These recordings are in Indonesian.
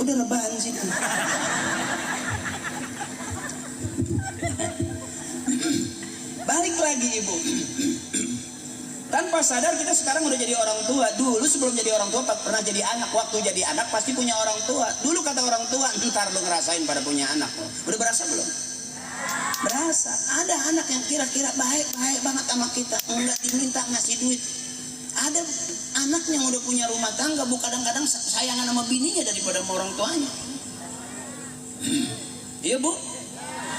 Udah rebahan situ. Balik lagi ibu. Tanpa sadar kita sekarang udah jadi orang tua. Dulu sebelum jadi orang tua pernah jadi anak. Waktu jadi anak pasti punya orang tua. Dulu kata orang tua, ntar lu ngerasain pada punya anak. Udah berasa belum? Berasa. Ada anak yang kira-kira baik banget sama kita, enggak diminta ngasih duit. Ada anak yang udah punya rumah tangga, bu kadang-kadang sayangan sama bininya daripada sama orang tuanya. Iya bu.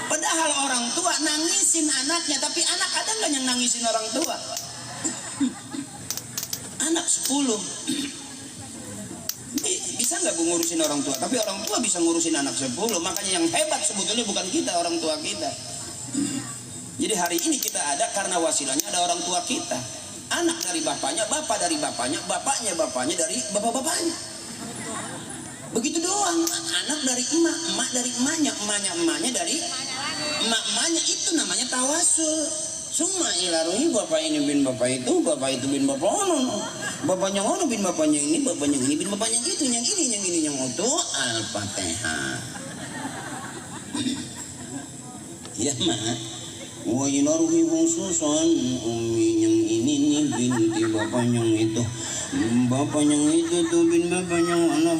Padahal orang tua nangisin anaknya, tapi anak ada nggak yang nangisin orang tua? Anak 10 bisa nggak bu ngurusin orang tua? Tapi orang tua bisa ngurusin anak 10. Makanya yang hebat sebetulnya bukan kita, orang tua kita. Jadi hari ini kita ada karena wasilahnya ada orang tua kita. Anak dari bapaknya, bapak dari bapaknya, bapaknya dari bapak-bapaknya. Begitu doang. Anak dari emak, emak dari emaknya, emaknya dari emak-emaknya. Itu namanya tawasul. Semua ilaruhi bapak ini bin bapak itu bin bapak ono. Bapaknya ono bin bapaknya ini bin bapaknya itu, yang ini yang itu. Al-Fatihah. Ya mak. Wa ilaruhi khususan umi yang ini nih binti bapaknya itu. Bapaknya itu tuh bin bapaknya ono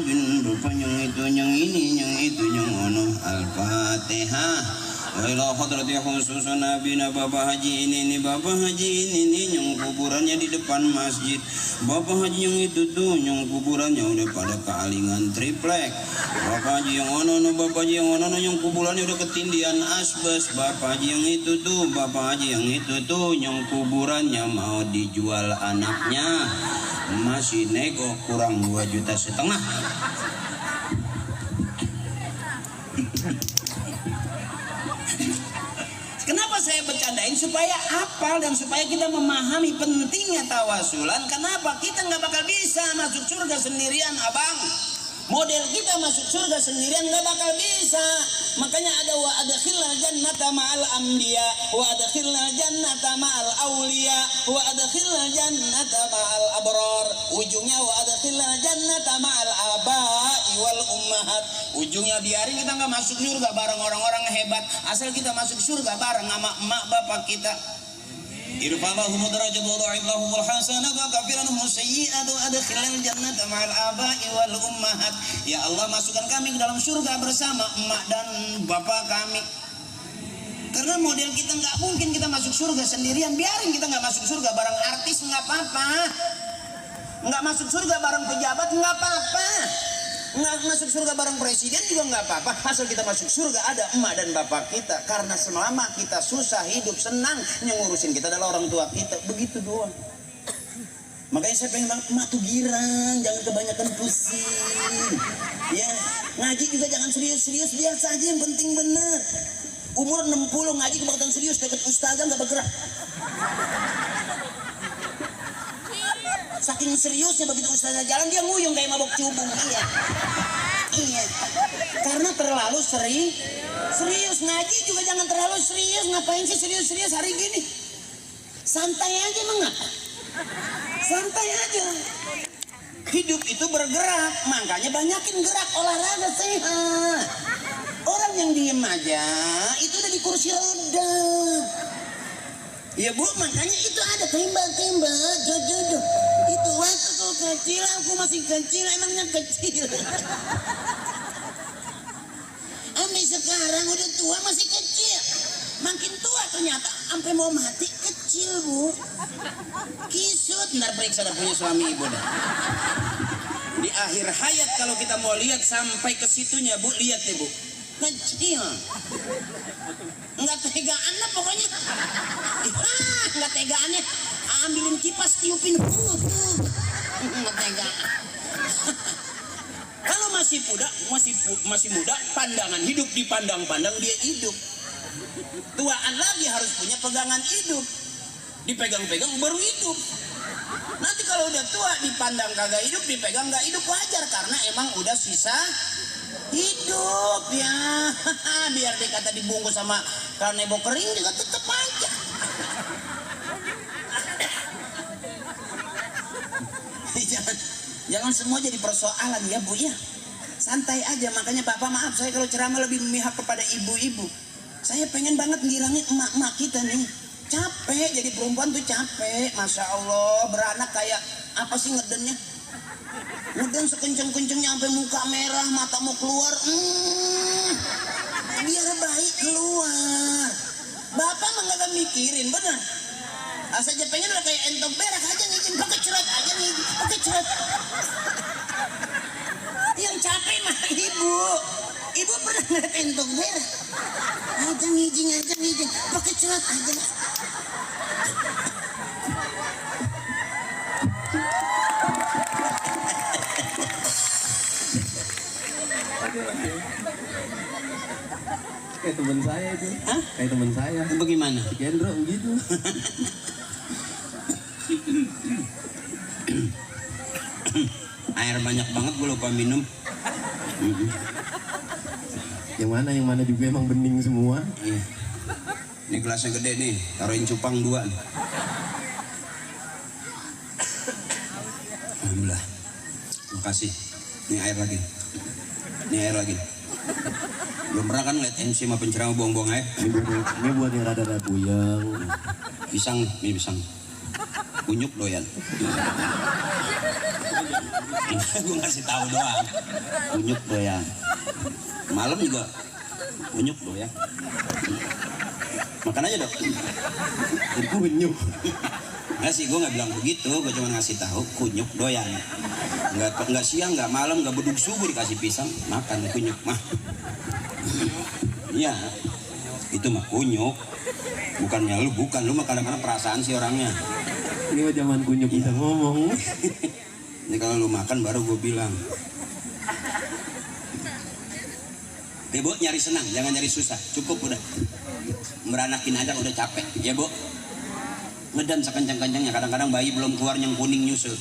bin bapaknya itu, yang ini yang itu yang ono. Al-Fatihah. Wa ila hadrati khususan nabina Bapak Haji ini Bapak Haji ini yang kuburannya di depan masjid. Bapak Haji yang itu tuh yang kuburannya udah pada kealingan triplek. Bapak Haji yang ono Bapak Haji yang ono yang kuburannya udah ketindian asbes. Bapak Haji yang itu tuh yang kuburannya mau dijual anaknya, masih nego kurang 2,5 juta. Kenapa saya bercandain? Supaya hafal dan supaya kita memahami pentingnya tawasulan. Kenapa? Kita nggak bakal bisa masuk surga sendirian, abang. Model kita masuk surga sendirian nggak bakal bisa. Makanya ada wa adkhilnal jannata ma'al anbiya, wa adkhilnal jannata ma'al auliya, wa adkhilnal jannata ma'al abrar. Ujungnya wa adkhilnal jannata ma'al aba'i wal ummahat. Ujungnya biarin kita nggak masuk surga bareng orang-orang hebat, asal kita masuk surga bareng sama emak bapak kita. Irfa'lahum darajat wa dha'iflahumul hasanat wa kafiranhum sayyi'at wa adkhilal jannata ma'al aba'i wal ummahat. Ya Allah, masukkan kami ke dalam surga bersama emak dan bapak kami. Karena model kita nggak mungkin kita masuk surga sendirian. Biarin kita nggak masuk surga bareng artis nggak apa-apa, nggak masuk surga bareng pejabat nggak apa-apa, nggak masuk surga bareng presiden juga nggak apa-apa, asal kita masuk surga ada emak dan bapak kita. Karena selama kita susah hidup senang, yang ngurusin kita adalah orang tua kita. Begitu doang. Makanya saya pengen banget emak tuh girang, jangan kebanyakan pusing. Ya, ngaji juga jangan serius-serius, biasa aja, yang penting bener. Umur 60 ngaji kebanyakan serius, deket ustazah nggak bergerak. Saking seriusnya begitu ustazah jalan dia nguyung kayak mabok cubung. Iya. Karena terlalu serius. Ngaji juga jangan terlalu serius. Ngapain sih serius-serius hari gini? Santai aja mengapa? Santai aja. Hidup itu bergerak, makanya banyakin gerak, olahraga sehat. Orang yang diem aja itu udah di kursi roda. Ya bu, makanya itu ada tembak, jodoh. Itu waktu tuh kecil, aku masih kecil, emangnya kecil. Sampai sekarang udah tua masih kecil. Makin tua ternyata sampai mau mati kecil bu. Kisut, ntar periksa dah punya suami ibu dah. Di akhir hayat kalau kita mau lihat sampai ke situnya bu, lihat deh bu. Kecil. Nggak tegaan lah pokoknya. Nggak tegaannya ambilin kipas tiupin. Nggak tegaan. Kalau masih muda, pandangan hidup dipandang-pandang dia hidup. Tuaan lagi harus punya pegangan hidup. Dipegang-pegang baru hidup. Nanti kalau udah tua dipandang kagak hidup, dipegang nggak hidup, wajar karena emang udah sisa hidup ya. Biar dikata dibungkus sama kanebo kering juga tetep aja. Jangan semua jadi persoalan ya Bu ya. Santai aja, makanya Bapak maaf saya kalau ceramah lebih memihak kepada ibu-ibu. Saya pengen banget ngilangin emak-emak kita nih. Capek jadi perempuan tuh capek. Masya Allah, beranak kayak apa sih ngedennya? Ngeden sekenceng-kencengnya sampai muka merah, mata mau keluar. Biar baik keluar. Bapak mah gak mikirin, bener. Asal aja pengen lah kayak entok berak aja ngijin, pakai cerat aja ngijin, pakai cerat. Yang capek mah ibu. Ibu pernah ngeliat entok berak? Aja ngijin, pakai cerat aja. Kayak teman saya itu. Hah? Kayak teman saya. Bagaimana? Si Gendro begitu. Air banyak banget gue lupa minum. Yang mana juga emang bening semua. Iya. Ini gelasnya gede nih, taruhin cupang 2 nih. Alhamdulillah. Makasih. Ini air lagi. Belum pernah kan lihat MC sama penceramah buang-buang air. Ini buat yang rada-rada puyeng. Pisang. Kunyuk doyan. Gue ngasih tahu doang. Kunyuk doyan. Malam juga kunyuk doyan. Makan aja dok. Kunyuk. Nggak sih, gue nggak bilang begitu. Gue cuma ngasih tahu kunyuk doyan. Nggak siang, nggak malam, nggak bedug subuh dikasih pisang makan kunyuk mah. Iya, itu mah kunyuk. Bukannya lu mah kadang-kadang perasaan sih orangnya. Ini mah zaman kunyuk bisa ngomong. Ini kalau lu makan baru gue bilang. Bu, nyari senang, jangan nyari susah. Cukup udah. Meranakin aja udah capek, ya Bu. Ngedan sekencang-kencangnya. Kadang-kadang bayi belum keluar yang kuning nyusul.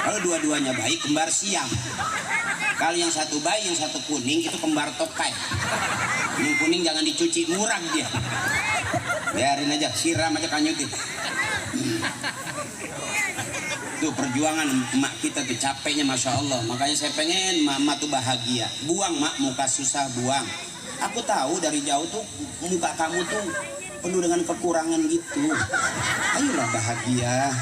Kalau dua-duanya bayi, kembar siam. Kalau yang satu bayi, yang satu kuning, itu kembar tokai. Yang kuning jangan dicuci, murah dia. Biarin aja, siram aja kanyutin. Tuh perjuangan emak kita tuh capeknya Masya Allah. Makanya saya pengen mama tuh bahagia. Buang mak, muka susah buang. Aku tahu dari jauh tuh muka kamu tuh penuh dengan kekurangan gitu. Ayolah bahagia.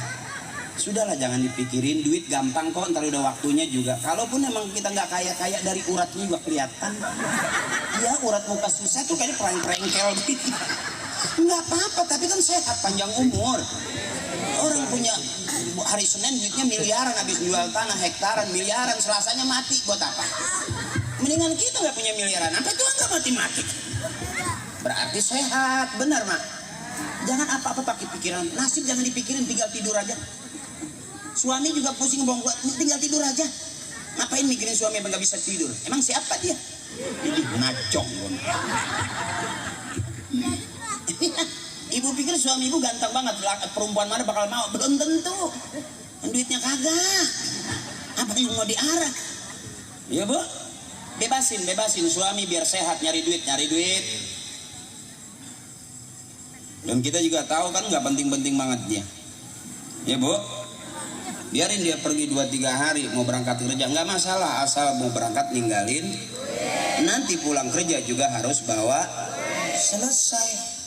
Sudahlah jangan dipikirin, duit gampang kok, ntar udah waktunya juga. Kalaupun emang kita nggak kaya-kaya, dari uratnya juga kelihatan. Iya, urat muka susah tuh kayak perang-perengkel gitu. Nggak apa-apa, tapi kan sehat, panjang umur. Orang punya hari Senin duitnya miliaran, habis jual tanah hektaran miliaran, Selasanya mati, buat apa? Mendingan kita nggak punya miliaran, apa itu nggak mati-mati. Berarti sehat, benar mak. Jangan apa-apa pakai pikiran, nasib jangan dipikirin, tinggal tidur aja. Suami juga pusing bohong, tinggal tidur aja. Ngapain mikirin suami yang nggak bisa tidur? Emang siapa dia? Ini ngacong. Ibu pikir suami ibu ganteng banget, perempuan mana bakal mau? Belum tentu. Duitnya kagak. Apa yang mau diarah? Ya Bu, bebasin suami biar sehat, nyari duit. Dan kita juga tahu kan nggak penting-penting banget dia. Ya Bu, biarin dia pergi 2-3 hari mau berangkat kerja, nggak masalah, asal mau berangkat ninggalin. Nanti pulang kerja juga harus bawa. Selesai.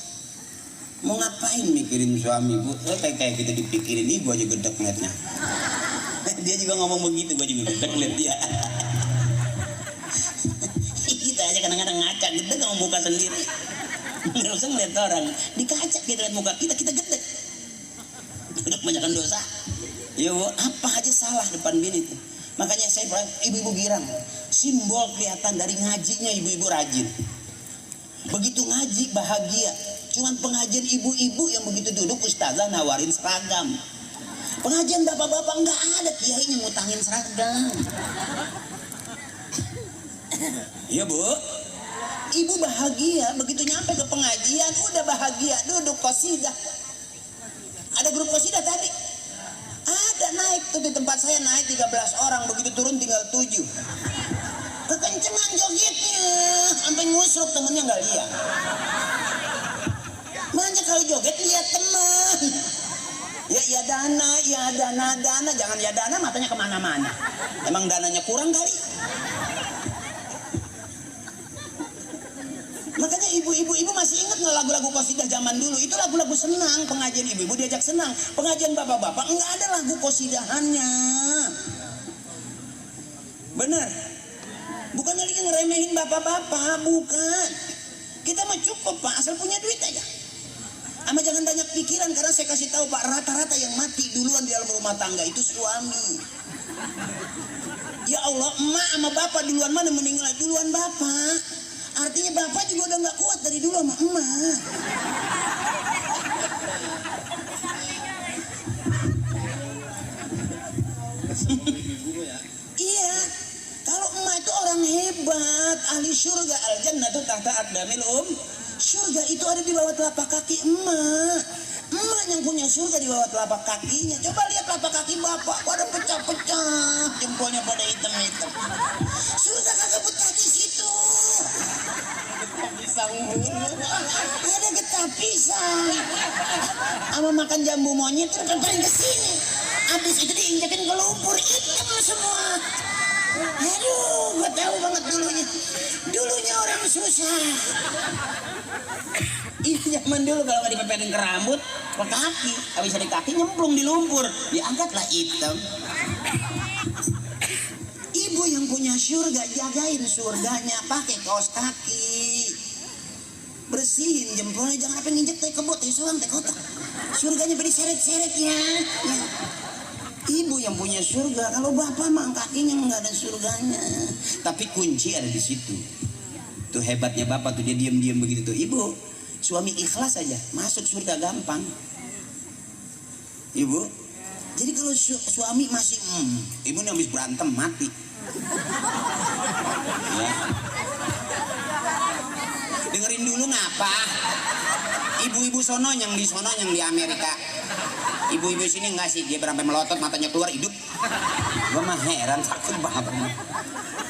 Mau ngapain mikirin suami Bu? Kayak kita dipikirin, nih gua aja gedek ngeliatnya. Dia juga ngomong begitu, gua juga gedek ngeliat dia. Kita aja kadang-kadang ngaca, gedek sama muka sendiri. Nggak usah ngeliat orang, di kaca kita lihat muka kita gedek. Udah kebanyakan dosa. Ya Bu, apa aja salah depan bini itu. Makanya saya ibu-ibu girang, simbol kelihatan dari ngajinya ibu-ibu rajin. Begitu ngaji bahagia. Cuman pengajian ibu-ibu yang begitu duduk ustazah nawarin seragam. Pengajian bapak-bapak nggak ada kiai yang ngutangin seragam. Iya Bu, ibu bahagia begitu nyampe ke pengajian udah bahagia, duduk qasidah. Ada grup qasidah tadi. Ada naik tuh di tempat saya naik 13 orang, begitu turun tinggal 7. Kekencengan jogetnya sampai ngusruk, temennya nggak lihat. Banyak kalau joget lihat teman. Ya dana, ya dana, jangan ya dana matanya kemana-mana. Emang dananya kurang kali. Makanya ibu-ibu masih ingat nggak lagu-lagu qasidah zaman dulu? Itu lagu-lagu senang, pengajian ibu-ibu diajak senang. Pengajian bapak-bapak nggak ada lagu qasidahannya. Bener? Bukan lagi ngeremehin bapak-bapak, bukan. Kita mah cukup Pak, asal punya duit aja. Ama jangan banyak pikiran, karena saya kasih tahu Pak, rata-rata yang mati duluan di dalam rumah tangga itu suami. Ya Allah, emak sama bapak duluan mana meninggal duluan bapak. Artinya bapak juga udah nggak kuat dari dulu sama emak. Iya, kalau emak itu orang hebat, ahli surga, al-jannatu tahta aqdamil surga itu ada di bawah telapak kaki emak. Emak yang punya surga di bawah telapak kakinya. Coba lihat telapak kaki bapak, pada pecah-pecah, jempolnya pada hitam-hitam. Surga kagak betah di situ. Pisang ada getah pisang. Sama makan jambu monyet terkentang ke sini. Habis itu diinjekin ke lumpur, hitam semua. Aduh, gue tahu banget dulunya. Dulunya orang susah. Ini zaman dulu kalau nggak dipepetin ke rambut, ke kaki, habis dari kaki nyemplung di lumpur, diangkatlah hitam. Ibu yang punya surga, jagain surganya, pakai kaos kaki, bersihin jempolnya, jangan apa nginjek teh kebot, teh soang, teh kotak. Surganya beri seret-seretnya. Ya. Ibu yang punya surga, kalau bapak mah kakinya nggak ada surganya. Tapi kunci ada di situ. Tuh hebatnya bapak tuh, dia diam-diam begitu tuh. Ibu, suami ikhlas aja masuk surga gampang. Ibu, jadi kalau suami masih ibu nih habis berantem mati. Ya. Dengerin dulu ngapa? Ibu-ibu sono yang di Amerika. Ibu-ibu sini enggak sih, dia sampai melotot matanya keluar hidup. Gua mah heran, takut banget.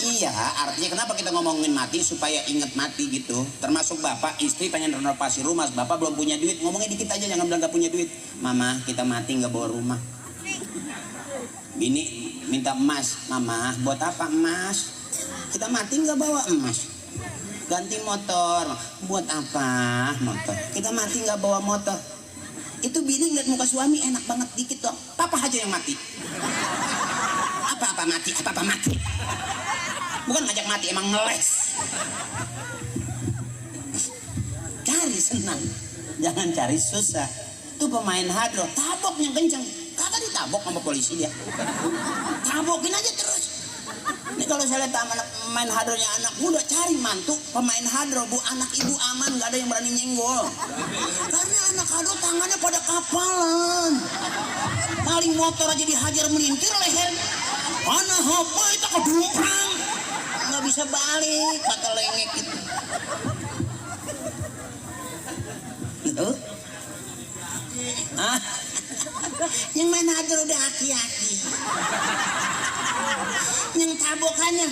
Iya, artinya kenapa kita ngomongin mati supaya inget mati gitu. Termasuk bapak, istri pengen renovasi rumah, bapak belum punya duit, ngomongnya dikit aja, jangan bilang gak punya duit. Mama, kita mati nggak bawa rumah. Bini minta emas, mama, buat apa emas? Kita mati nggak bawa emas. Ganti motor, buat apa motor? Kita mati nggak bawa motor. Itu bini ngeliat muka suami enak banget dikit dong. Papa aja yang mati. Apa-apa mati. Bukan ngajak mati, emang ngeles. Cari senang, jangan cari susah. Tuh pemain hadro, taboknya kenceng. Kagak ditabok sama polisi dia. Tabokin aja terus. Ini kalau saya lihat main hadronya anak muda, cari mantu pemain hadro, bu, anak ibu aman, nggak ada yang berani nyenggol. Karena anak hadro tangannya pada kapalan. Maling motor aja dihajar melintir leher. Mana apa itu kedumpang, nggak bisa balik, kata lengek gitu. Tuh. Yang main hadro udah aki-aki. Yang tabokannya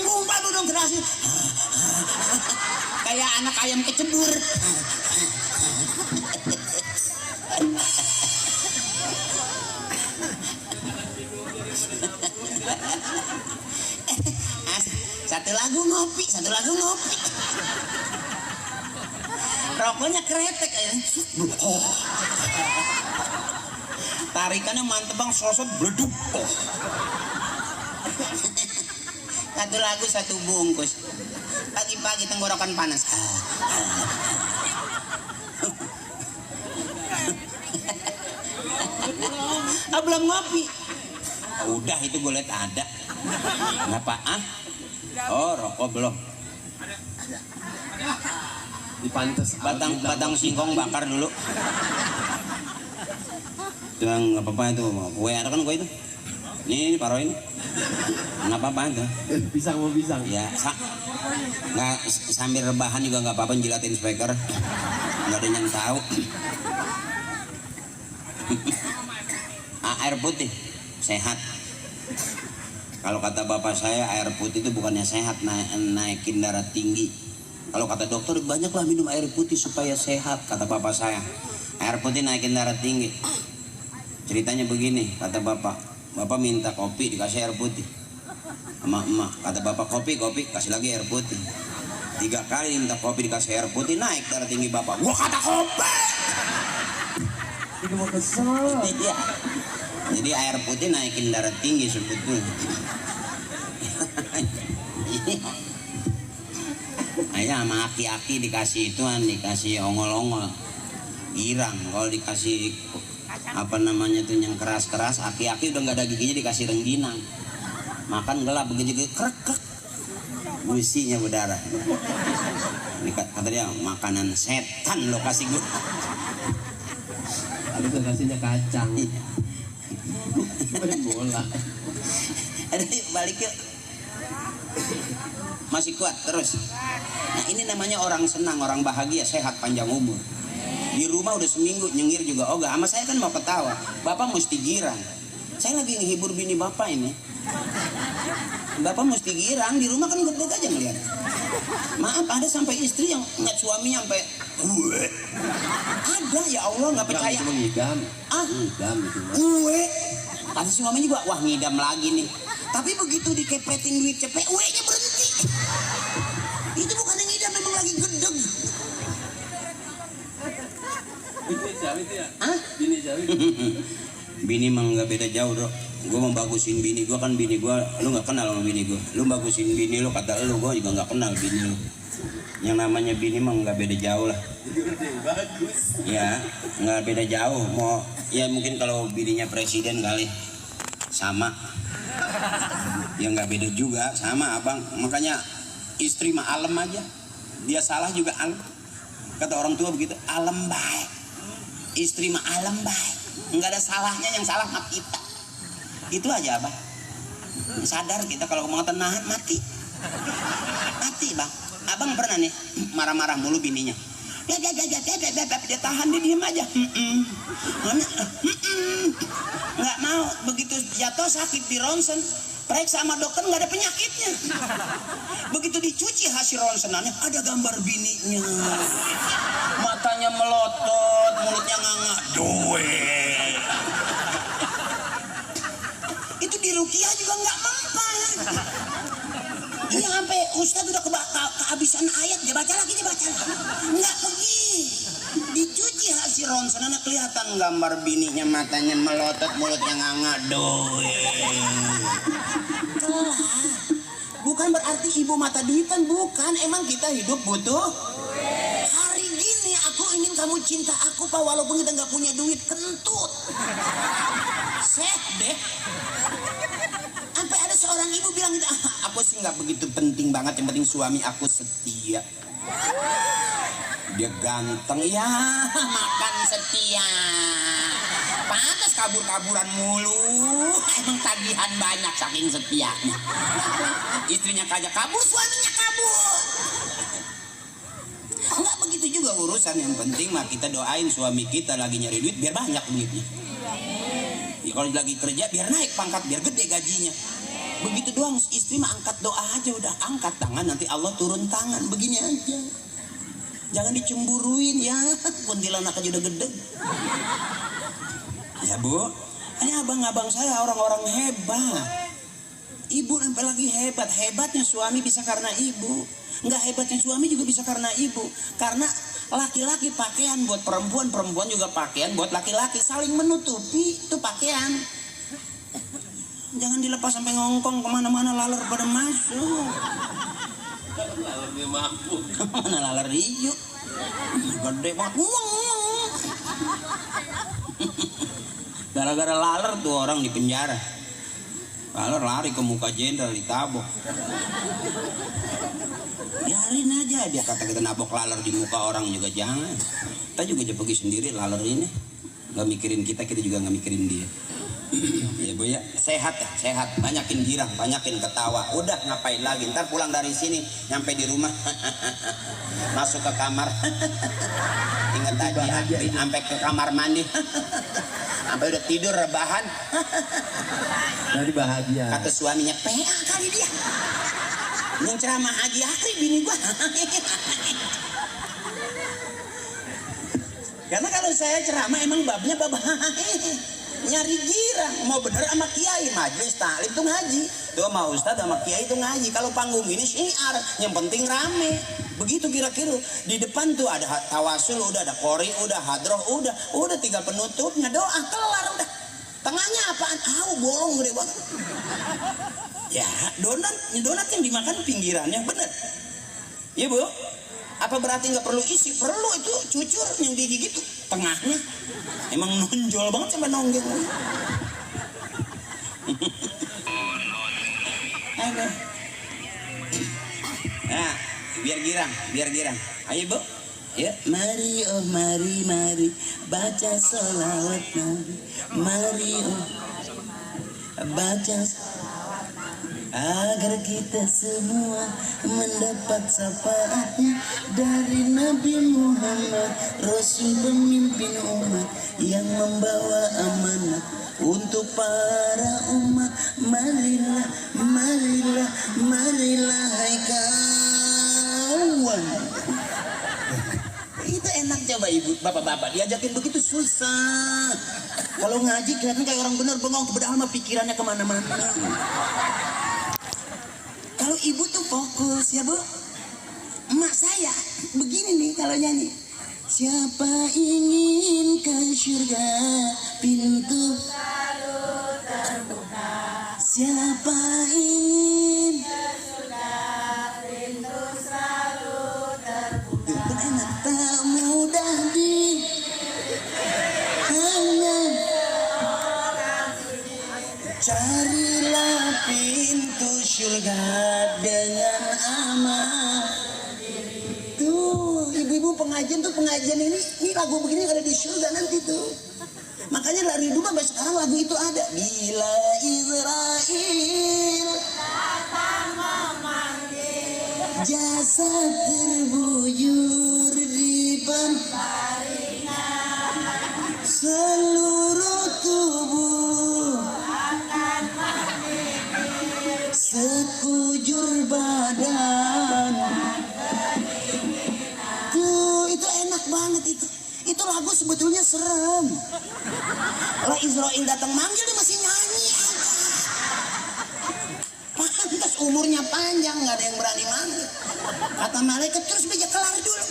ngumpal dong kerasnya. Kayak anak ayam kecebur. Satu lagu ngopi. Rokoknya kretek ya. Tarikannya mantep bang, sosok bleduk. Satu lagu satu bungkus. Pagi-pagi tenggorokan panas. Belum ngopi. Udah itu gue liat ada. Kenapa Oh rokok belum. Dipantes Batang singkong bakar dulu. Itu yang nggak apa-apa itu. Kue ada kan kue itu. Ini paroin. Nggak apa-apa itu. Pisang mau pisang. Ya, nggak sambil rebahan juga nggak apa-apa, jilatin speaker. Nggak ada yang tahu. Air putih sehat. Kalau kata bapak saya, air putih itu bukannya sehat, naikin darah tinggi. Kalau kata dokter, banyaklah minum air putih supaya sehat, kata bapak saya. Air putih naikin darah tinggi. Ceritanya begini, kata bapak minta kopi dikasih air putih sama emak. Kata bapak kopi, kasih lagi air putih. 3 kali minta kopi dikasih air putih, naik darah tinggi bapak. Gua kata kopi. Itu mau kesel. Iya. Jadi air putih naikin darah tinggi sebetulnya. Ayah sama aki-aki dikasih ituan, dikasih ongol-ongol girang. Kalau dikasih apa namanya tuh yang keras-keras, aki-aki udah nggak ada giginya dikasih rengginang. Makan gelap begitu krek businya berdarah. Ini kata dia makanan setan lo kasih gue. Ada kasihnya kacang. Main bola. Ada balik yuk. Masih kuat terus. Nah ini namanya orang senang, orang bahagia, sehat, panjang umur. Di rumah udah seminggu nyengir juga ogah. Sama saya kan mau ketawa, bapak mesti girang. Saya lagi ngehibur bini bapak ini. Bapak mesti girang, di rumah kan gedeg aja ngeliat. Maaf, ada sampai istri yang ngeliat suaminya sampai gue. Ada, ya Allah nggak percaya. Cuma ngidam. Ngidam itu. Gue. Kata suaminya juga, wah ngidam lagi nih. Tapi begitu dikepetin duit cepet, nya berhenti. Itu bukan yang ngidam, memang lagi gedeg. Bini jauh itu ya? Hah? Bini jauh. Bini mah nggak beda jauh dok. Gue mau bagusin bini gue, kan bini gue, lu nggak kenal sama bini gue. Lu bagusin bini lu, kata lu, gue juga nggak kenal bini lu. Yang namanya bini mah nggak beda jauh lah. Bagus. Ya nggak beda jauh. Mau ya mungkin kalau bininya presiden kali sama. Ya nggak beda juga sama abang. Makanya istri mah alam aja. Dia salah juga alam. Kata orang tua begitu, alam baik. Istri mah alam baik. Nggak ada salahnya, yang salah mah kita. Itu aja abang. Sadar kita kalau kemauan nahan mati. Mati bang. Abang pernah nih marah-marah mulu bininya. Dia tahan, dia diem aja. Nggak mau. Begitu jatuh sakit di ronsen, periksa sama dokter nggak ada penyakitnya. Begitu dicuci hasil ronsenannya ada gambar bininya. Matanya melotot, mulutnya nganga. Duit. Itu di rukiah juga nggak mempan. Iya sampai Ustadz udah kehabisan ayat, dia baca lagi. Nggak pergi. Dicuci hasil ronsenannya kelihatan gambar bininya, matanya melotot, mulutnya nganga. Bukan berarti ibu mata duitan, bukan. Emang kita hidup butuh. Hari gini aku ingin kamu cinta aku Pak, walaupun kita nggak punya duit, kentut. Seh deh. Sampai ada seorang ibu bilang gitu, aku sih nggak begitu penting banget, yang penting suami aku setia. Dia ganteng ya, makan setia. Pantas kabur-kaburan mulu, emang tagihan banyak saking setianya. Istrinya kagak kabur, suaminya kabur. Enggak begitu juga urusan, yang penting mah kita doain suami kita lagi nyari duit biar banyak duitnya. Ya, kalau lagi kerja biar naik pangkat, biar gede gajinya. Begitu doang, istri mah angkat doa aja udah, angkat tangan nanti Allah turun tangan, begini aja. Jangan dicemburuin ya, kuntilanak aja udah gede. Ya bu, ini abang-abang saya orang-orang hebat. Ibu sampai lagi hebat, hebatnya suami bisa karena ibu. Enggak hebatnya suami juga bisa karena ibu. Karena laki-laki pakaian buat perempuan, perempuan juga pakaian buat laki-laki, saling menutupi itu pakaian. Jangan dilepas sampai ngongkong kemana-mana, laler pada masuk. Lalernya mampu. Mana laler hijau? Gede banget. Gara-gara laler tuh orang di penjara. Laler lari ke muka jenderal ditabok. Biarin aja, dia kata kita nabok laler di muka orang juga jangan. Kita juga aja pergi sendiri laler ini. Gak mikirin kita juga gak mikirin dia. Ya bu ya, sehat ya, sehat. Banyakin girang, banyakin ketawa. Udah ngapain lagi, ntar pulang dari sini nyampe di rumah masuk ke kamar. Ingat tadi sampai ke kamar mandi. Sampai udah tidur rebahan. Dari bahagia. Kata suaminya, PA kali dia. Yang ceramah Haji Akri bini gua. Karena kalau saya ceramah emang babnya bab nyari girang. Mau bener sama kiai, majelis taklim tuh ngaji. Tuh sama ustad sama kiai tuh ngaji. Kalau panggung ini syiar, yang penting rame. Begitu kira-kira. Di depan tuh ada tawasul, udah ada qori, udah hadroh, udah tinggal penutupnya, doa kelar udah. Tengahnya apaan? Bolong gede banget. Ya, donat yang dimakan pinggirannya, bener. Iya bu, apa berarti nggak perlu isi? Perlu, itu cucur yang digigit tuh tengahnya. Emang nonjol banget sampai nonggeng. Ada. Nah, biar girang. Ayo bu. Ya, mari oh mari baca sholawat Nabi. Mari oh baca agar kita semua mendapat syafaatnya dari Nabi Muhammad, Rasul pemimpin umat yang membawa amanat untuk para umat. Marilah hai kawan. Itu enak coba ibu, bapak-bapak diajakin begitu susah. Kalau ngaji kelihatan kayak orang bener bengong, padahal mah pikirannya kemana-mana. Kalau ibu tuh fokus ya bu. Emak saya begini nih kalau nyanyi. Siapa ingin ke surga, pintu selalu terbuka. Siapa ingin ke surga, pintu selalu terbuka. Itu enak, tak mudah di hanya carilah pintu surga dengan aman. Tuh ibu-ibu pengajian ini lagu begini ada di surga nanti tuh. Makanya dari dulu sampai sekarang lagu itu ada. Bila Israel datang memanggil, jasad terbujur di penjaringan, seluruh tubuh akan menggigil, sekujur badan. Tuh itu enak banget itu. Itu lagu sebetulnya serem. Lah Israel datang manggil dia masih nyanyi aja. Pantas umurnya panjang, nggak ada yang berani manggil. Kata malaikat terus beja kelar dulu.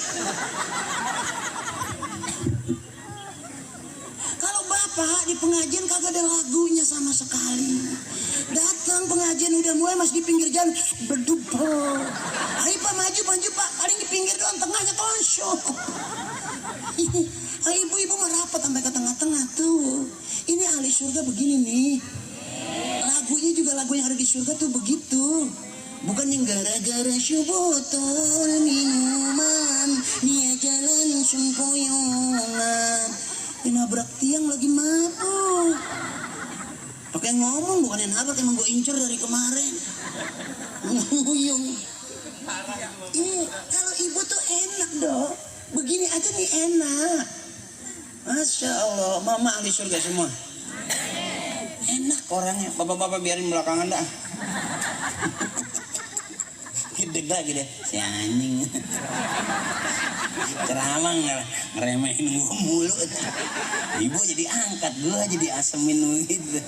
Kalau bapak di pengajian kagak ada lagunya sama sekali. Datang pengajian udah mulai masih di pinggir jalan berdubel. Ayo pak maju pak, paling di pinggir doang, tengahnya konsol. Ibu-ibu merapat sampai ke tengah-tengah tuh. Ini ahli surga begini nih. Lagunya juga lagu yang ada di surga tuh begitu. Bukan yang gara-gara syubotol minuman, dia jalan sempoyongan, nabrak tiang lagi mabuk. Pakai ngomong bukan yang nabrak, emang gue incer dari kemarin. Nguyung. Kalau ibu tuh enak dong. Begini aja nih enak. Masya Allah, mama ahli surga semua. Enak orangnya. Bapak-bapak biarin belakangan dah. Gede lagi deh. Si anjing. Ceramah ngeremehin gue mulu. Ibu jadi angkat, gue jadi asemin begitu.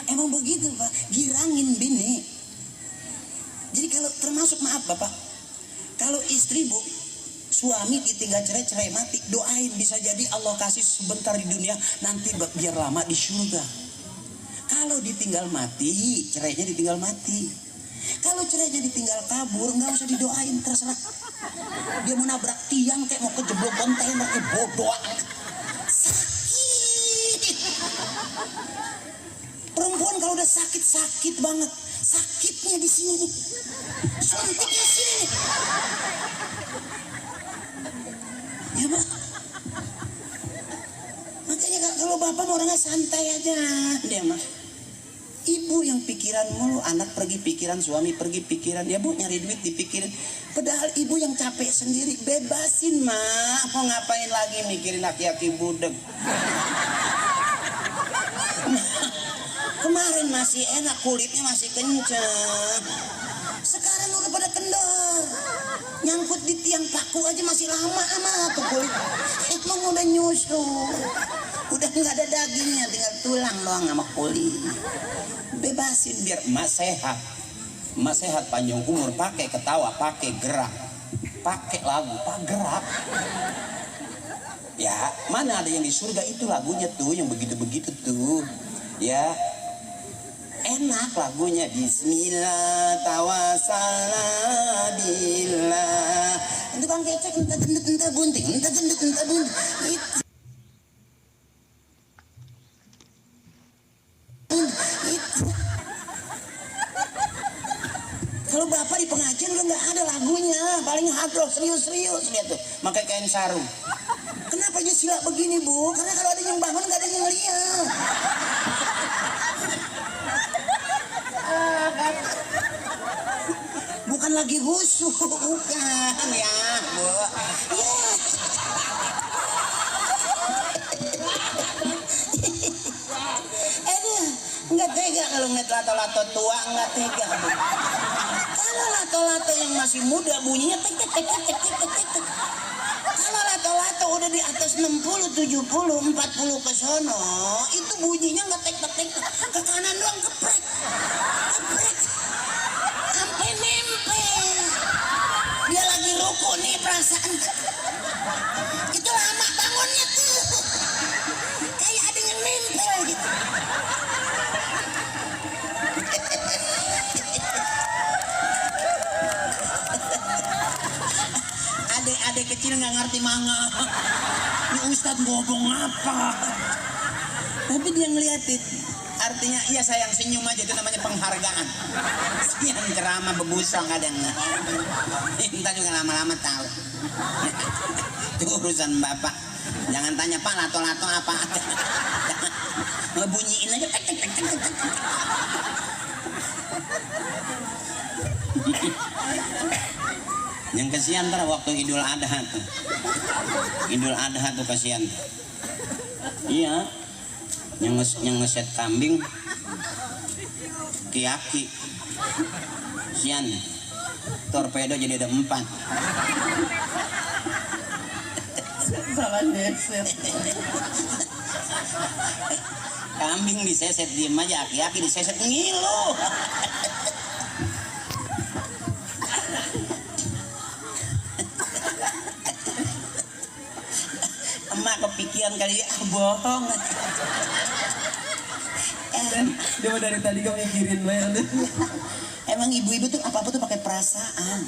Emang begitu pak, girangin bini. Jadi kalau termasuk maaf bapak, kalau istri bu, suami ditinggal cerai mati, doain bisa jadi Allah kasih sebentar di dunia, nanti biar lama di surga. Kalau ditinggal mati, cerainya ditinggal mati. Kalau cerainya ditinggal kabur, nggak usah didoain, terserah. Dia mau nabrak tiang kayak mau kejeblok kontainer, bodoh amat. Sakit. Perempuan kalau udah sakit banget, sakitnya di sini nih, suntiknya sini nih. Ya pak, makanya kalau bapak orangnya santai aja dia mah. Ibu yang pikiran mulu, anak pergi pikiran, suami pergi pikiran, ya bu nyari duit dipikirin. Padahal ibu yang capek sendiri, bebasin mah. Mau ngapain lagi mikirin aki-aki budeg. Kemarin masih enak, kulitnya masih kenceng. Sekarang udah pada kendor. Nyangkut di tiang paku aja masih lama amat tuh kulit. Emang udah nyusul. Udah nggak ada dagingnya, tinggal tulang doang sama kulit. Bebasin biar emak sehat. Emak sehat panjang umur, pakai ketawa, pakai gerak, pakai lagu, pak gerak. Ya, mana ada yang di surga itu lagunya tuh, yang begitu-begitu tuh. Ya, enak lagunya. Bismillah tawasalna billah. Itu kan kecek entah gendut entah bunting, entah gendut entah bunting. Itu. Kalau bapak di pengajian udah nggak ada lagunya, paling hadroh serius-serius lihat tuh, pakai kain sarung. Kenapa aja silap begini bu? Karena kalau ada yang bangun nggak ada yang lihat. Bukan lagi husu, bukan ya bu. Nggak tega kalau ngeliat lato-lato tua, nggak tega bu. Kalau lato-lato yang masih muda bunyinya tek tek tek tek tek tek tek. Kalau lato-lato udah di atas 60, 70, 40 ke sono, itu bunyinya nggak tek tek tek ke kanan doang geprek. Geprek. Sampai nempel. Dia lagi ruku nih perasaan. Itu lama bangunnya tuh. Kayak ada yang nempel gitu. Adek kecil nggak ngerti manga. Ini Ustadz ngomong apa? Tapi dia ngeliatin. Artinya iya sayang, senyum aja, itu namanya penghargaan. Yang ceramah bebusong kadang. Kita juga lama-lama tahu. Itu urusan bapak. Jangan tanya pak lato-lato apa. Ngebunyiin aja. Yang kasihan ntar waktu Idul Adha tuh. Idul Adha tuh kasihan. Iya. Yang ngeset kambing ki-aki. Kasihan. Torpedo jadi ada 4. Salah ngeset. Kambing diseset diem aja, aki-aki diseset ngilu. Emak kepikiran kali ya, bohong. Dia mau dari tadi gak mikirin banget. Emang ibu-ibu tuh apa-apa tuh pakai perasaan.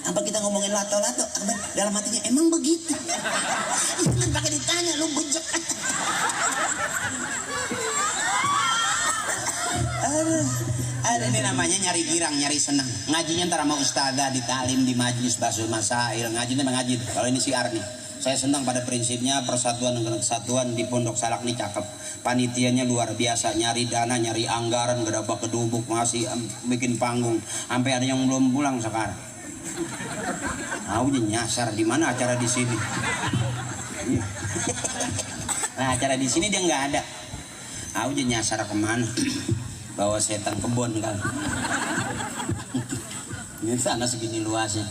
Apa kita ngomongin lato-lato, dalam hatinya emang begitu. Jangan pakai ditanya, lu bejek. Ada ini namanya nyari girang, nyari senang. Ngajinya ntar sama ustazah di talim, di majlis basul masail. Ngajinya mengaji. Kalau ini siar nih. Saya senang pada prinsipnya persatuan dan kesatuan di Pondok Salak nih cakep. Panitianya luar biasa, nyari dana, nyari anggaran, gerabak kedubuk, masih bikin panggung. Sampai ada yang belum pulang sekarang. Aku nyasar di mana acara di sini. Nah acara di sini dia nggak ada. Aku nyasar kemana? Bawa setan kebon kan. Ini sana segini luasnya.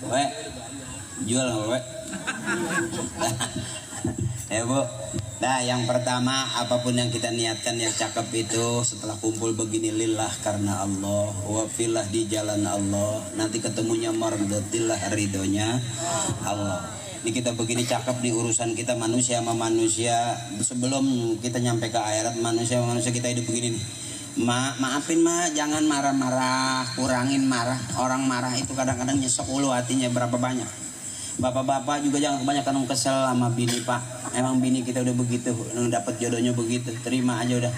Weh, jual nggak weh? Ya bu, nah yang pertama apapun yang kita niatkan yang cakep itu setelah kumpul begini lillah karena Allah, wafillah di jalan Allah, nanti ketemunya mardatillah ridhonya Allah. Ini kita begini cakep di urusan kita manusia sama manusia, sebelum kita nyampe ke akhirat manusia sama manusia kita hidup begini nih. Maafin jangan marah-marah, kurangin marah. Orang marah itu kadang-kadang nyesek ulu hatinya berapa banyak. Bapak-bapak juga jangan kebanyakan kesel sama bini pak. Emang bini kita udah begitu, dapat jodohnya begitu, terima aja udah.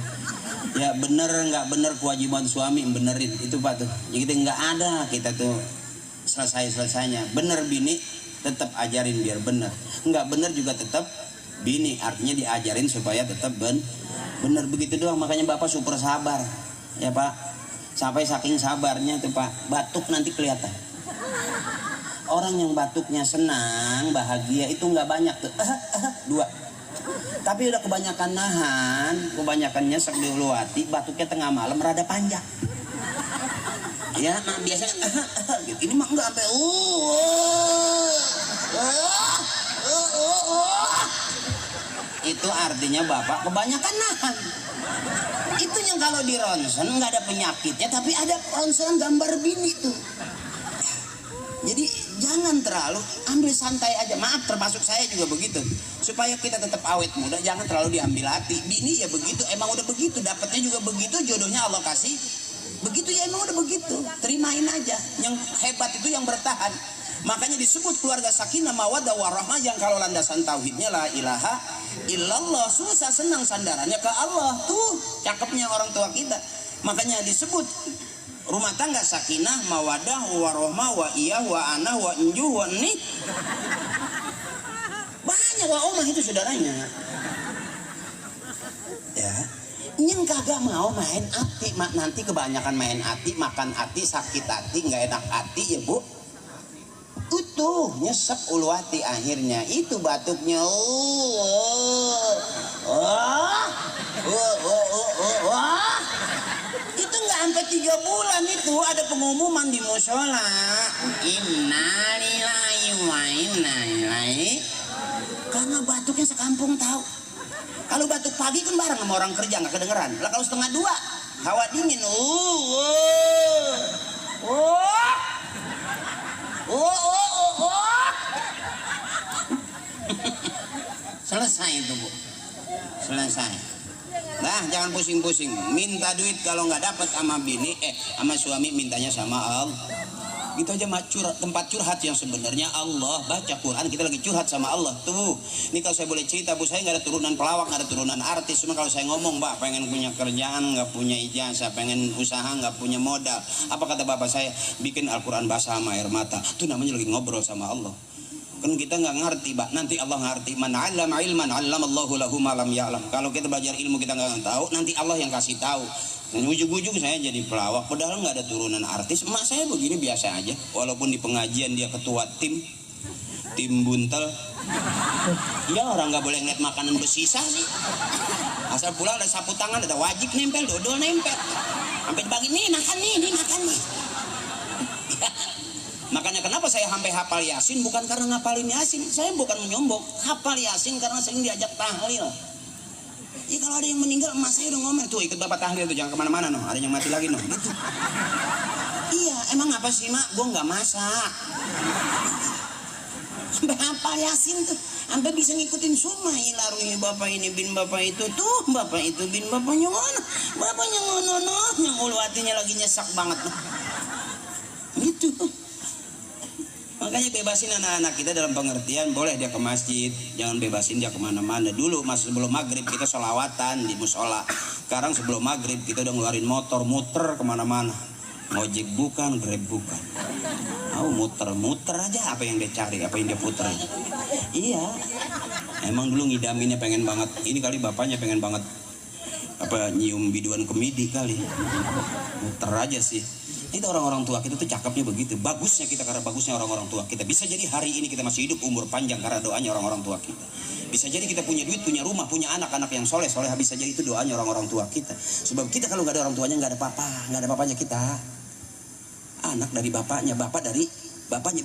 Ya bener nggak bener kewajiban suami benerin itu pak tuh. Jadi nggak ada kita tuh selesainya. Bener bini tetap ajarin biar bener. Nggak bener juga tetap bini, artinya diajarin supaya tetap bener begitu doang. Makanya bapak super sabar ya pak. Sampai saking sabarnya tuh pak, batuk nanti kelihatan. Orang yang batuknya senang, bahagia itu nggak banyak tuh, 2. Tapi udah kebanyakan nahan, kebanyakan nyesek di ulu hati, batuknya tengah malam rada panjang. Ya, nah biasanya gitu. Ini mah nggak sampai itu itu artinya bapak kebanyakan nahan. Itu yang kalau di ronsen nggak ada penyakitnya, tapi ada ronsen gambar bini tuh. Jadi jangan terlalu, ambil santai aja. Maaf, termasuk saya juga begitu. Supaya kita tetap awet muda, jangan terlalu diambil hati. Bini ya begitu, emang udah begitu, dapatnya juga begitu, jodohnya Allah kasih begitu ya, emang udah begitu. Terimain aja. Yang hebat itu yang bertahan. Makanya disebut keluarga sakinah mawaddah warahmah, yang kalau landasan tauhidnya la ilaha illallah, susah senang sandarannya ke Allah. Tuh cakepnya orang tua kita. Makanya disebut rumah tangga sakinah mawaddah warahmah wa iyah wa ana wa inju wa ni. Banyak wa omah itu saudaranya. Ya. Yang kagak mau main hati, nanti kebanyakan main hati, makan hati, sakit hati, nggak enak hati ya bu. Utuh nyesep ulu hati akhirnya itu batuknya. Itu nggak sampai 3 bulan itu ada pengumuman di musola. Innalillahi wa inna ilaihi. Karena batuknya sekampung tahu. Kalau batuk pagi kan bareng sama orang kerja nggak kedengeran. Lah kalau 1:30 hawa dingin. Selesai itu bu, selesai. Nah jangan pusing-pusing, minta duit kalau nggak dapat sama bini, sama suami mintanya sama Allah. Gitu aja tempat curhat yang sebenarnya Allah. Baca Quran, kita lagi curhat sama Allah. Tuh, ini kalau saya boleh cerita bu, saya nggak ada turunan pelawak, nggak ada turunan artis. Cuma kalau saya ngomong, Mbak pengen punya kerjaan, nggak punya ijazah, pengen usaha, nggak punya modal. Apa kata bapak saya? Bikin Al-Quran basah sama air mata. Itu namanya lagi ngobrol sama Allah. Kan kita nggak ngerti, Pak. Nanti Allah ngerti. Man 'allama ilman 'allamallahu lahu ma lam ya'lam. Kalau kita belajar ilmu kita nggak tahu, nanti Allah yang kasih tahu. Dan ujung-ujung saya jadi pelawak, padahal nggak ada turunan artis. Emak saya begini biasa aja. Walaupun di pengajian dia ketua tim buntel. Ya orang nggak boleh ngeliat makanan bersisa sih. Asal pulang ada sapu tangan, ada wajib nempel, dodol nempel. Sampai dibagi nih makan nih makan nih. Makanya kenapa saya sampai hafal Yasin, bukan karena ngapalin Yasin. Saya bukan menyombong, hafal Yasin karena sering diajak tahlil. Ya kalau ada yang meninggal, emak saya udah ngomel, tuh ikut bapak tahlil tuh, jangan kemana-mana noh, ada yang mati lagi noh, gitu. Iya, emang apa sih mak? Gue nggak masak. Sampai hafal Yasin tuh, sampai bisa ngikutin semua. Ilaruhi bapak ini bin bapak itu tuh, bapak itu bin bapaknya ngono, bapaknya ngono noh, yang ulu hatinya lagi nyesak banget noh. Gitu. Makanya bebasin anak-anak kita dalam pengertian, boleh dia ke masjid, jangan bebasin dia kemana-mana. Dulu mas sebelum maghrib kita sholawatan di musola. Sekarang sebelum maghrib kita udah ngeluarin motor muter kemana-mana. Ngojek bukan, grab bukan. Muter-muter aja apa yang dia cari, apa yang dia puter. Iya. Emang dulu ngidaminnya pengen banget. Ini kali bapaknya pengen banget apa nyium biduan kemidi kali. Muter aja sih. Itu orang-orang tua kita tuh cakepnya begitu. Bagusnya kita karena bagusnya orang-orang tua kita. Bisa jadi hari ini kita masih hidup umur panjang karena doanya orang-orang tua kita. Bisa jadi kita punya duit, punya rumah, punya anak-anak yang soleh. Bisa jadi itu doanya orang-orang tua kita. Sebab kita kalau nggak ada orang tuanya nggak ada papa, nggak ada papanya kita. Anak dari bapaknya, bapak dari bapaknya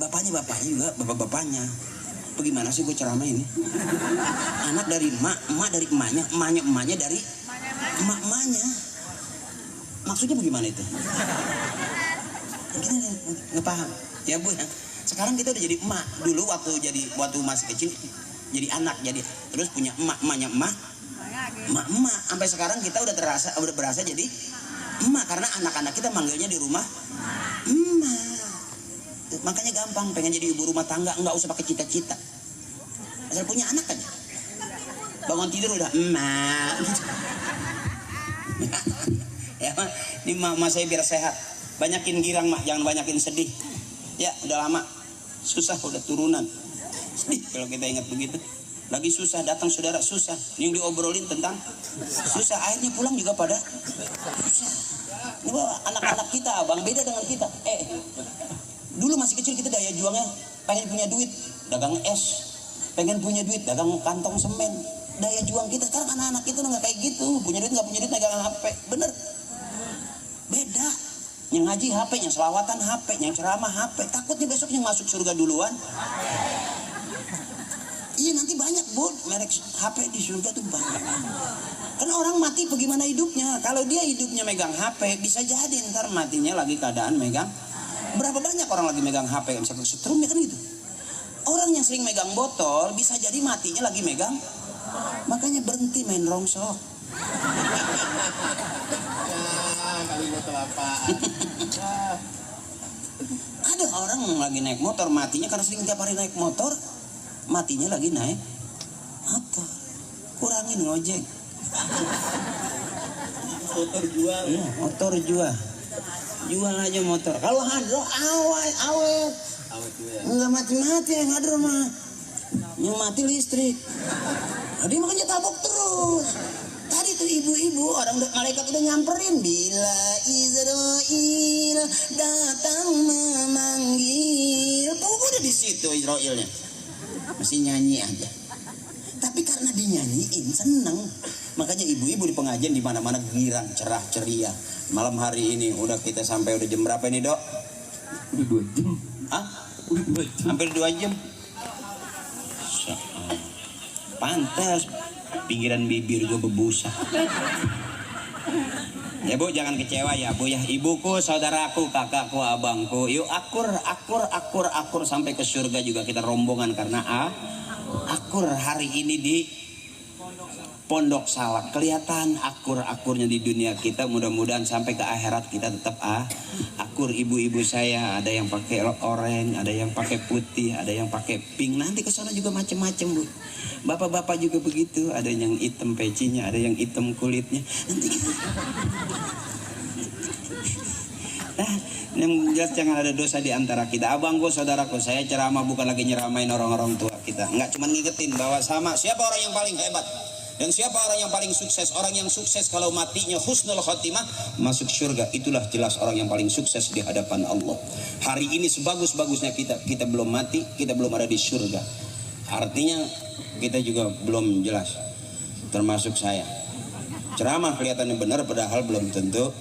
juga bapak-bapaknya. Bagaimana sih gue ceramah ini? Anak dari emak dari emaknya, emaknya dari emaknya. Maksudnya bagaimana itu? Kita nggak paham ya bu. Sekarang kita udah jadi emak. Dulu waktu masih kecil jadi anak, jadi terus punya emaknya emak sampai sekarang kita udah berasa jadi emak karena anak-anak kita manggilnya di rumah emak. Makanya gampang pengen jadi ibu rumah tangga, nggak usah pakai cita-cita, asal punya anak aja. Bangun tidur udah emak. Ya ini mama saya biar sehat. Banyakin girang mak, jangan banyakin sedih. Ya udah lama susah, udah turunan sedih kalau kita ingat begitu. Lagi susah datang saudara, susah yang diobrolin tentang susah, akhirnya pulang juga pada susah. Ini anak-anak kita abang beda dengan kita. Dulu masih kecil kita daya juangnya pengen punya duit dagang es, pengen punya duit dagang kantong semen. Daya juang kita sekarang anak-anak kita nggak kayak gitu, punya duit nggak punya duit dagang HP, bener beda. Yang ngaji HP, yang selawatan HP, yang ceramah HP. Takutnya besok yang masuk surga duluan. Iya nanti banyak Bu, merek HP di surga tuh banyak. Karena orang mati bagaimana hidupnya? Kalau dia hidupnya megang HP, bisa jadi ntar matinya lagi keadaan megang. Berapa banyak orang lagi megang HP, bisa kesetrum ya kan gitu. Orang yang sering megang botol, bisa jadi matinya lagi megang. Makanya berhenti main rongsok. Kali botol apaan? Ada orang lagi naik motor, matinya karena sering tiap hari naik motor. Matinya lagi naik motor. Kurangin ngojek. Motor jual. Iya, motor jual. Jual aja motor. Kalau hadro awet. Awet juga ya. Enggak mati-mati yang hadro mah. Yang mati listrik. Dia makanya tabok terus. Tadi tuh ibu-ibu orang malaikat udah nyamperin. Bila Israel datang memanggil. Udah di situ Israelnya. Masih nyanyi aja. Tapi karena dinyanyiin seneng. Makanya ibu-ibu di pengajian di mana-mana girang, cerah, ceria. Malam hari ini udah kita sampai udah jam berapa nih, Dok? Udah 2 jam. Hah? Udah 2 jam. Hampir 2 jam. Pantas pinggiran bibir gue berbusa. Ya Bu, jangan kecewa ya Bu ya. Ibuku, saudaraku, kakakku, abangku. Yuk akur sampai ke surga juga kita rombongan karena akur hari ini di Pondok Salak. Kelihatan akur-akurnya di dunia kita. Mudah-mudahan sampai ke akhirat kita tetap akur. Ibu-ibu saya ada yang pakai oranye, ada yang pakai putih, ada yang pakai pink. Nanti ke sana juga macam-macam Bu. Bapak-bapak juga begitu. Ada yang hitam pecinya, ada yang hitam kulitnya. Nanti kita... Nah, yang jelas jangan ada dosa di antara kita. Abangku, saudaraku, saya ceramah bukan lagi nyeramain orang-orang tua kita. Enggak cuma ngingetin bahwa sama siapa orang yang paling hebat dan siapa orang yang paling sukses. Orang yang sukses kalau matinya husnul khotimah masuk surga. Itulah jelas orang yang paling sukses di hadapan Allah. Hari ini sebagus-bagusnya kita belum mati, kita belum ada di surga. Artinya kita juga belum jelas. Termasuk saya. Ceramah kelihatannya benar padahal belum tentu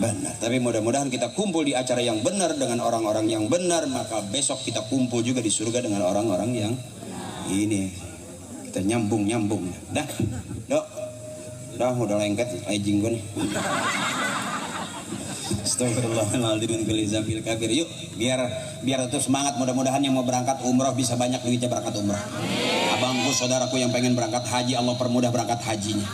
benar. Tapi mudah-mudahan kita kumpul di acara yang benar dengan orang-orang yang benar, maka besok kita kumpul juga di surga dengan orang-orang yang ini. Kita nyambung. Dah, Dok. Udah lengket aging gue nih. Astagfirullahaladzim bil kabir. Yuk, biar itu semangat. Mudah-mudahan yang mau berangkat umrah bisa banyak duitnya berangkat umrah. Abangku, saudaraku yang pengen berangkat haji, Allah permudah berangkat hajinya.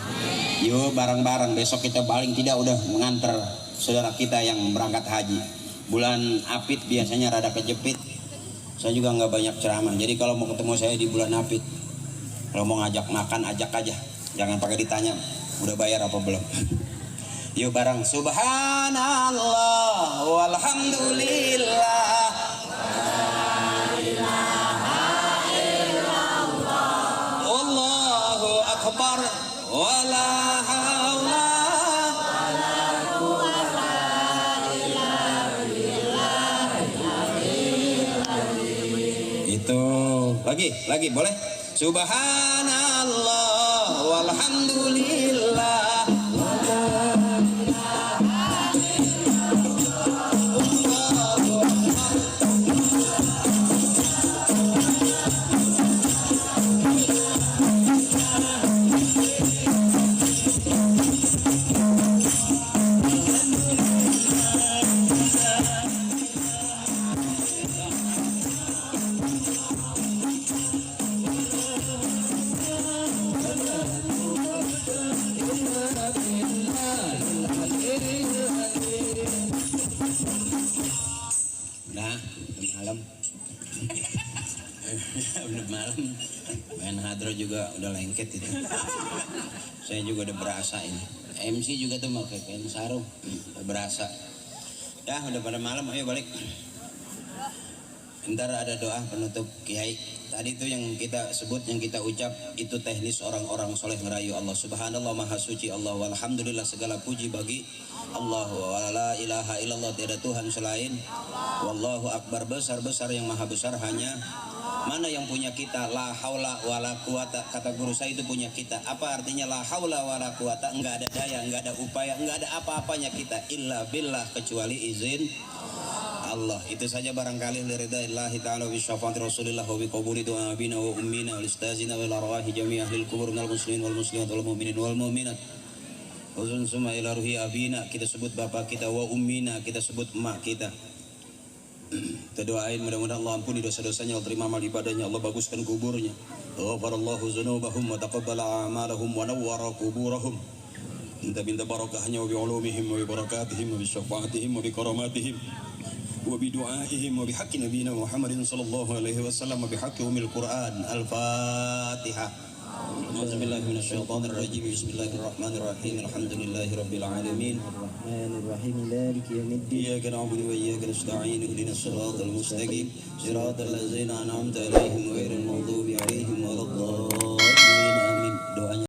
Yuk bareng-bareng besok kita paling tidak udah mengantar saudara kita yang berangkat haji. Bulan Apit biasanya rada kejepit. Saya juga nggak banyak ceramah. Jadi kalau mau ketemu saya di bulan Apit, kalau mau ngajak makan ajak aja. Jangan pakai ditanya udah bayar apa belum. Yuk bareng. Subhanallah walhamdulillah. Allahu akbar. Wala haula itu lagi boleh. Subhanallah walhamdulillah. Udah malam main hadro juga udah lengket itu. Saya juga udah berasa ini. MC juga tuh pakai kain sarung udah berasa. Ya udah pada malam, ayo balik. Ntar ada doa penutup Kiai. Tadi itu yang kita sebut, yang kita ucap itu teknis orang-orang soleh ngerayu Allah. Subhanallah maha suci Allah, walhamdulillah segala puji bagi Allah, wa la ilaha illallah tiada Tuhan selain, wallahu akbar besar-besar yang maha besar hanya mana yang punya kita. La haula wala quwata, kata guru saya itu punya kita. Apa artinya la haula wala quwata? Enggak ada daya, enggak ada upaya, enggak ada apa-apanya kita illa billah kecuali izin Allah. Itu saja barangkali liridaillahi ta'ala wa syafaati Rasulillah wa bi qabuli du'a abina wa ummina wa ustazina wa arwahi jami' ahli al-kubur minal muslimin wal muslimat wal mu'minin wal mu'minat. Uzun summa ila ruhi abina, kita sebut bapak kita, wa ummina, kita sebut emak kita. Kita doain mudah-mudahan Allah ampuni dosa-dosanya, Allah terima amal ibadahnya, Allah baguskan kuburnya. Ghafarallahu dzunubahum wa taqabbala a'malahum wa nawwara kuburahum. Minta barakahnya wa bi ulumihim wa bi barakatihim wa bi syafaatihim wa bi karamatihim wa bi du'aihim wa bi haqqi nabiyina Muhammadin sallallahu alaihi wasallam wa bi haqqi umil Qur'an. Al-Fatihah. A'udzubillahi minasyaitonir rajim. Bismillahirrahmanirrahim. Alhamdulillahirabbil alamin. Bismillahirrahmanirrahim. Maliki yaumiddin. Iyyaka na'budu wa iyyaka nasta'in. Ihdinas siratal mustaqim. Siratal ladzina an'amta 'alaihim ghairil maghdubi 'alaihim waladdallin. Amin. Doanya